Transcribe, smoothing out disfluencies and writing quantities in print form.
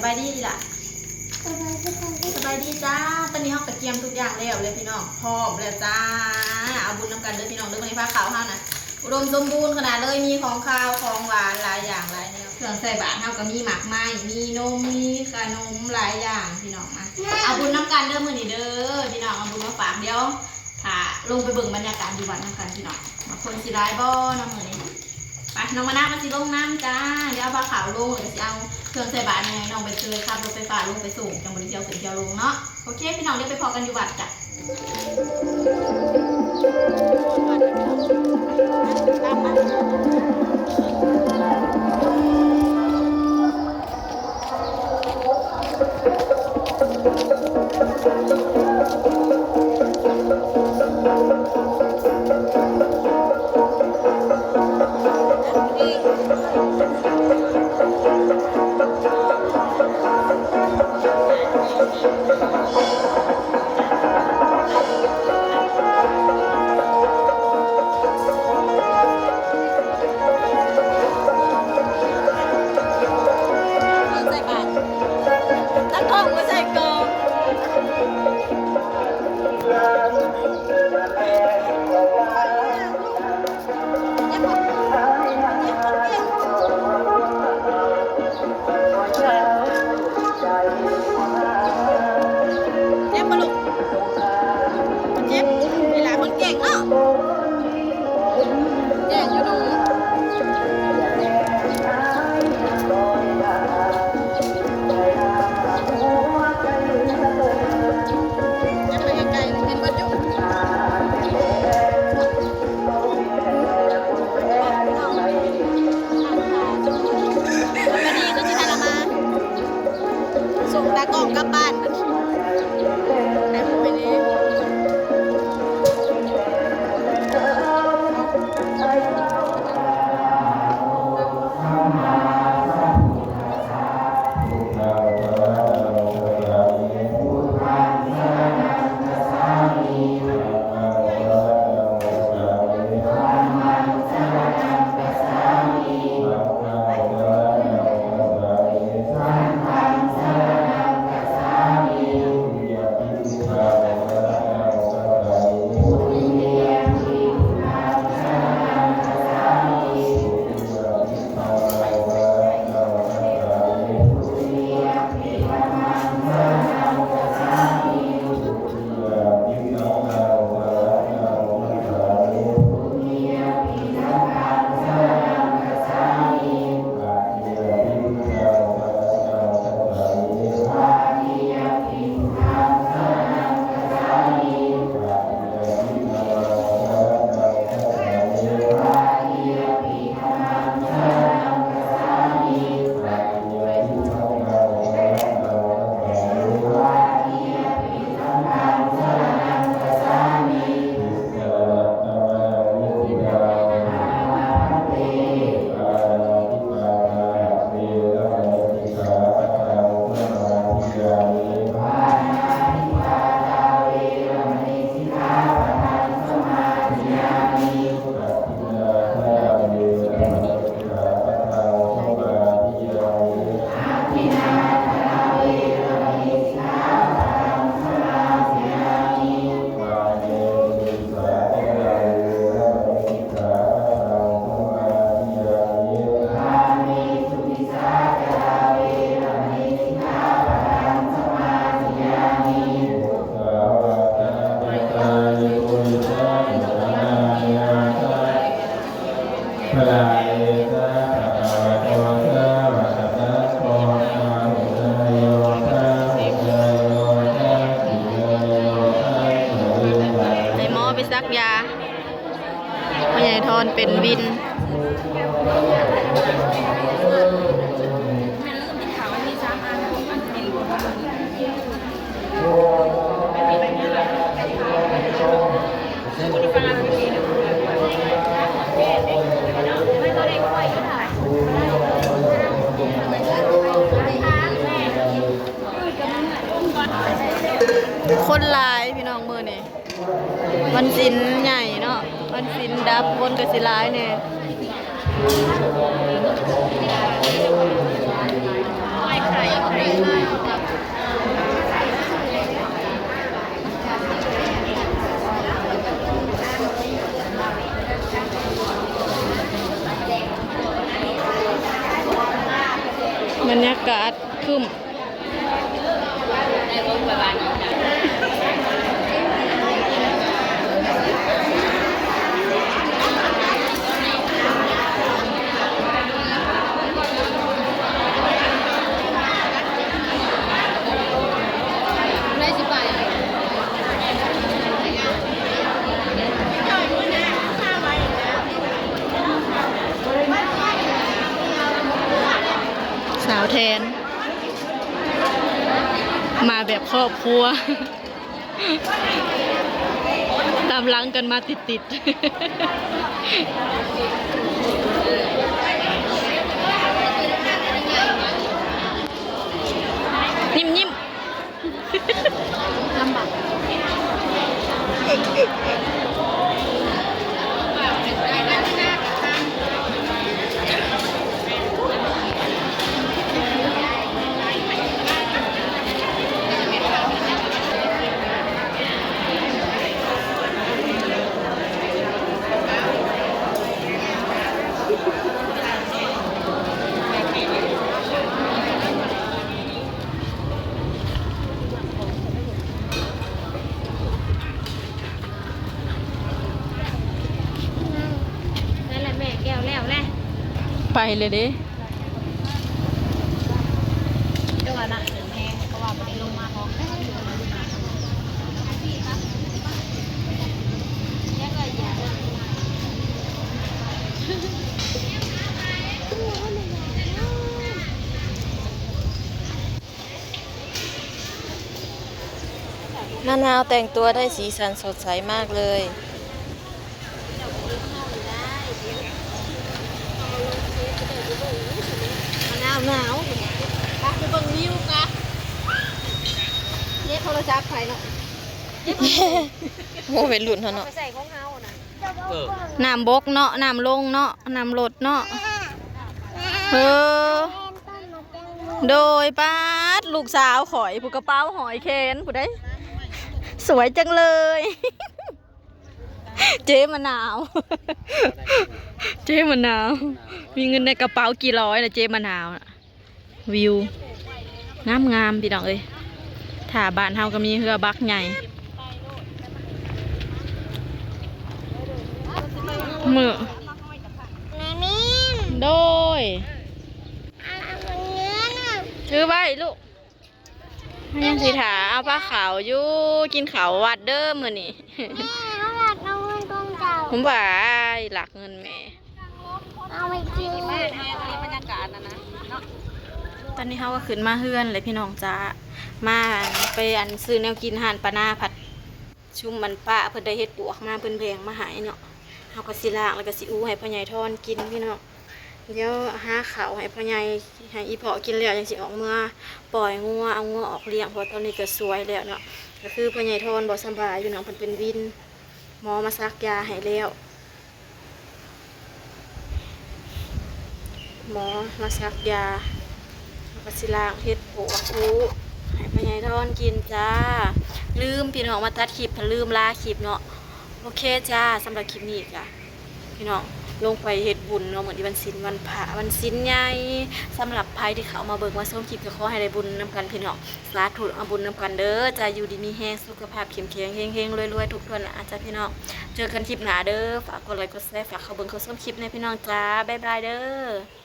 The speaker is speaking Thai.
บายดีล่ะสบายดีจ้าตอนนี้ห้องกระเทียมทุกอย่างแล้วเลยพี่น้องพร้อมแล้วจ้าเอาบุญน้ำกันเลยพี่น้องเด้อวันนี้ผ้าขาวห้านะอุดมสมบูรณ์ขนาดเลยมีของข้าวของหวานหลายอย่างหลายแนวเครื่องใส่บาตรเท่ากับมีหมักไม้มีนมมีขนมหลายอย่างพี่น้องมาเอาบุญน้ำกันเด้อมื้อนี้เด้อพี่น้องเอาบุญมาฝากเดี๋ยวถ้าลงไปเบิ่งบรรยากาศอยู่วัดน้ำกันพี่น้องมาคนสิร้ายบ่น้ำมื้อนี้ไปน้องมาน้ามันสิลงน้ำจ้าเดี๋ยวเอาผ้าขาวลงเดี๋ยวสิเอาเครื่องใส่บาตรยังไงน้องไปเจอขับรถไฟฟ้าลงไปส่งจังบริเทียวเสร็จเที่ยวลงเนาะโอเคพี่น้องเดี๋ยวไปพอกันอยู่วัดจ้ะตามซักยาพ่อใหญ่ทอนเป็นวินคนหลายพี่น้องมือนี่วันศิลใหญ่เนาะวันศิลดับบนกระสิร้ายเนี่ยไข่ บรรยากาศคึมสาวแทนมาแบบครอบครัวตามหลังกันมาติดๆยิ้มลำบากไปเลยดิเดี๋ยวนะถึงแห้งก็ว่าไปลงมาของมะนาวแต่งตัวได้สีสันสดใสมากเลยหนาวไปเบิ่งวิวกันเนี่ยโทรศัพท์ใครเนาะโอ้เป็นหลุดเนาะใส่ของเฮานะน้ำบกเนาะน้ำลงเนาะน้ำลดเนาะโดยป้าดลูกสาวข่อยผู้กระเป๋าหอยเคนผู้ได้สวยจังเลยเจ๊มะนาวเจ๊มะนาวมีเงินในกระเป๋ากี่ร้อยนะเจ๊มะนาววิวน้ำงามพี่น้องเอ้ยถ้าบ้านเฮาก็มีเรือบักใหญ่มือโดยถือไว้ลูกยังสิถาเอาปลาขาวอยู่กินขาววัดเด้อมื้อนี้ผมว่าหลักเงินแม่เอาไปกินแม่บรรยากาศนะตอนนี้เขาก็ขึ้นมาเฮือนเลยพี่น้องจ้ามาไปซื้อแนวกินห่านปลาหน้าผัดชุ่มมันป้าเพิ่นได้เฮ็ดปวกมาเพิ่นแพงมาหายเนาะเขาก็สิลากแล้วก็สิอู้ให้พ่อใหญ่ทอนกินพี่น้องเดี๋ยวหาข้าวให้พ่อใหญ่ให้อีพ่อกินแล้วยังสิออกเมื่อปล่อยงัวเอางัวออกเลี้ยงเพราะตอนนี้ก็สวยแล้วเนาะก็คือพ่อใหญ่ทอนบ่สบายอยู่เนาะเพิ่นเป็นวินหมอมาซักยาให้แล้วหมอมาซักยาก็สิลากเฮ็ดปวกอู้ให้พ่อใหญ่ทอนกินจ้าลืมพี่น้องมาตัดคลิปลืมลาคลิปเนาะโอเคจ้าสำหรับคลิปนี้จ้ะพี่น้องลงไปเฮ็ดบุญเนาะเหมือนที่วันศีลวันพระวันศีลใหญ่สำหรับใครที่เขามาเบิ่งมาชมคลิปก็ขอให้ได้บุญนำกันพี่น้องสาธุเอาบุญนำกันเด้อจะอยู่ดีมีแห้งสุขภาพเข้มแข็งเฮงๆรวยๆทุกคนนะจ้าพี่น้องเจอกันคลิปหน้าเด้อฝากกดไลค์กดแชร์ฝากเข้าเบิ่งเข้าชมคลิปในพี่น้องจ้าบ๊ายบายเด้อ